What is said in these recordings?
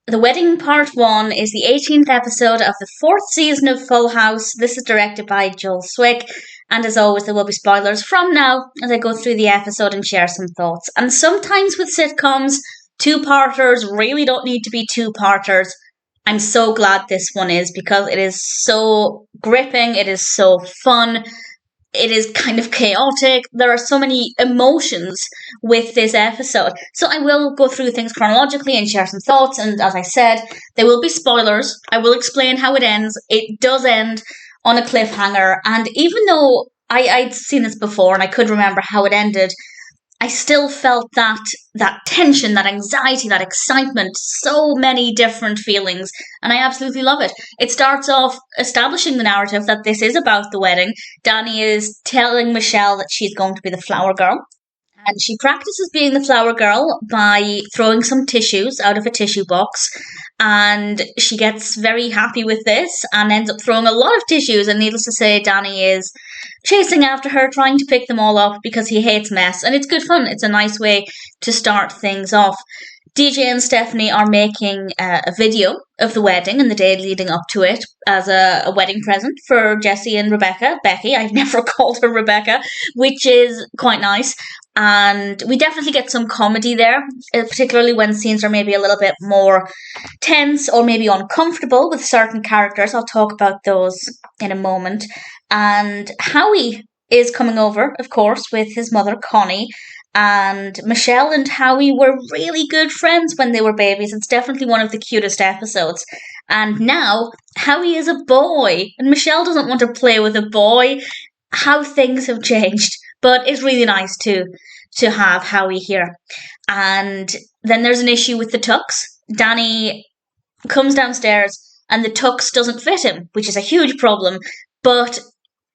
The Wedding Part 1 is the 18th episode of the 4th season of Full House. This is directed by Joel Zwick, and as always there will be spoilers from now as I go through the episode and share some thoughts. And sometimes with sitcoms, two-parters really don't need to be two-parters. I'm so glad this one is, because it is so gripping, it is so fun, it is kind of chaotic. There are so many emotions with this episode. So I will go through things chronologically and share some thoughts. And as I said, there will be spoilers. I will explain how it ends. It does end on a cliffhanger. And even though I'd seen this before and I could remember how it ended, I still felt that tension, that anxiety, that excitement, so many different feelings, and I absolutely love it. It starts off establishing the narrative that this is about the wedding. Danny is telling Michelle that she's going to be the flower girl, and she practices being the flower girl by throwing some tissues out of a tissue box, and she gets very happy with this and ends up throwing a lot of tissues, and needless to say, Danny is chasing after her, trying to pick them all up because he hates mess, and it's good fun. It's a nice way to start things off. DJ and Stephanie are making a video of the wedding and the day leading up to it as a wedding present for Jesse and Rebecca. Becky, I've never called her Rebecca, which is quite nice. And we definitely get some comedy there, particularly when scenes are maybe a little bit more tense or maybe uncomfortable with certain characters. I'll talk about those in a moment. And Howie is coming over, of course, with his mother, Connie. And Michelle and Howie were really good friends when they were babies. It's definitely one of the cutest episodes. And now Howie is a boy, and Michelle doesn't want to play with a boy. How things have changed. But it's really nice to have Howie here. And then there's an issue with the tux. Danny comes downstairs and the tux doesn't fit him, which is a huge problem. But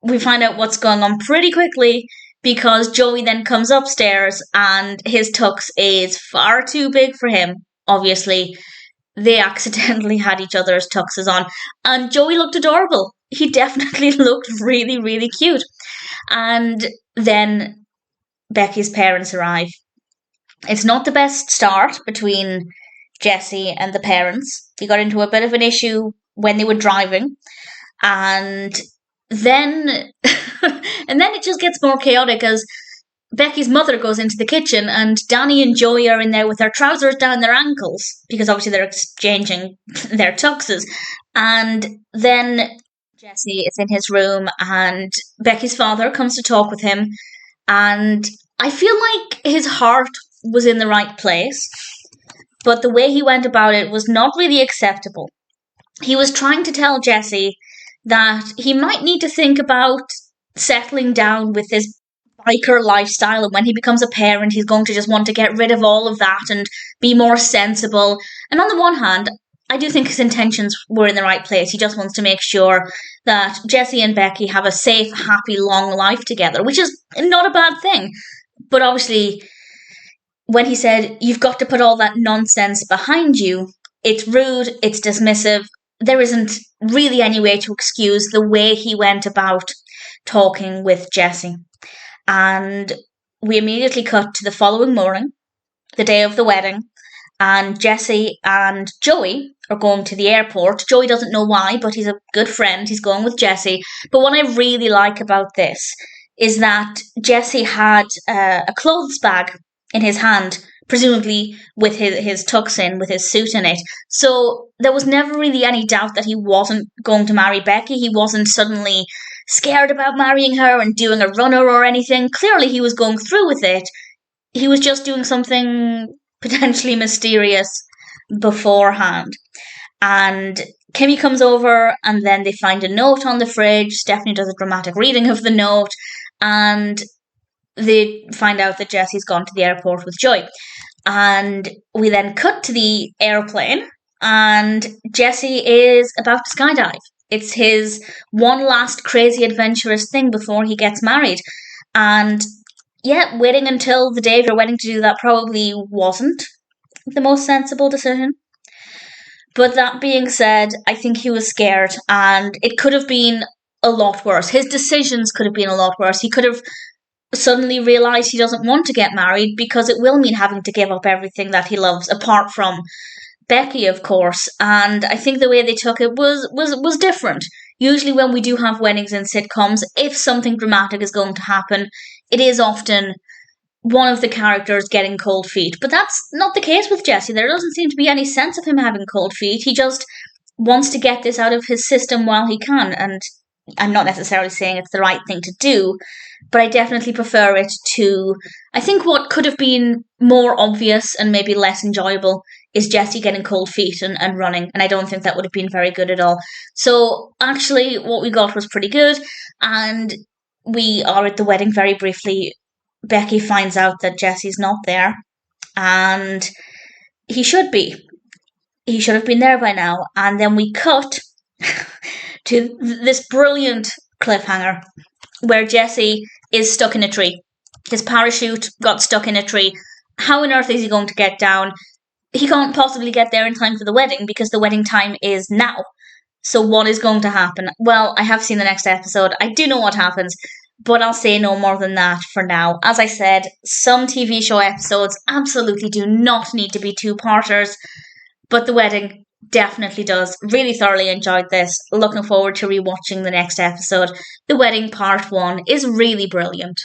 we find out what's going on pretty quickly, because Joey then comes upstairs and his tux is far too big for him. Obviously, they accidentally had each other's tuxes on. And Joey looked adorable. He definitely looked really, really cute. And then Becky's parents arrive. It's not the best start between Jesse and the parents. They got into a bit of an issue when they were driving. And then it just gets more chaotic as Becky's mother goes into the kitchen and Danny and Joey are in there with their trousers down their ankles, because obviously they're exchanging their tuxes. And then Jesse is in his room and Becky's father comes to talk with him, and I feel like his heart was in the right place, but the way he went about it was not really acceptable. He was trying to tell Jesse that he might need to think about settling down with his biker lifestyle, and when he becomes a parent he's going to just want to get rid of all of that and be more sensible. And on the one hand, I do think his intentions were in the right place. He just wants to make sure that Jesse and Becky have a safe, happy, long life together, which is not a bad thing. But obviously, when he said, you've got to put all that nonsense behind you, it's rude, it's dismissive. There isn't really any way to excuse the way he went about talking with Jesse. And we immediately cut to the following morning, the day of the wedding, and Jesse and Joey are going to the airport. Joey doesn't know why, but he's a good friend. He's going with Jesse. But what I really like about this is that Jesse had a clothes bag in his hand, presumably with his tux in, with his suit in it. So there was never really any doubt that he wasn't going to marry Becky. He wasn't suddenly scared about marrying her and doing a runner or anything. Clearly he was going through with it. He was just doing something potentially mysterious beforehand. And Kimmy comes over and then they find a note on the fridge. Stephanie does a dramatic reading of the note and they find out that Jesse's gone to the airport with Joy. And we then cut to the airplane and Jesse is about to skydive. It's his one last crazy adventurous thing before he gets married. And yeah, waiting until the day of your wedding to do that probably wasn't the most sensible decision. But that being said, I think he was scared and it could have been a lot worse. His decisions could have been a lot worse. He could have suddenly realised he doesn't want to get married because it will mean having to give up everything that he loves, apart from Becky, of course, and I think the way they took it was different. Usually, when we do have weddings in sitcoms, if something dramatic is going to happen, it is often one of the characters getting cold feet. But that's not the case with Jesse. There doesn't seem to be any sense of him having cold feet. He just wants to get this out of his system while he can. And I'm not necessarily saying it's the right thing to do, but I definitely prefer it to. I think what could have been more obvious and maybe less enjoyable is Jesse getting cold feet and running. And I don't think that would have been very good at all. So actually, what we got was pretty good. And we are at the wedding very briefly. Becky finds out that Jesse's not there, and he should be. He should have been there by now. And then we cut to this brilliant cliffhanger where Jesse is stuck in a tree. His parachute got stuck in a tree. How on earth is he going to get down? He can't possibly get there in time for the wedding because the wedding time is now. So what is going to happen? Well, I have seen the next episode. I do know what happens, but I'll say no more than that for now. As I said, some TV show episodes absolutely do not need to be two-parters, but the wedding definitely does. Really thoroughly enjoyed this. Looking forward to rewatching the next episode. The wedding part 1 is really brilliant.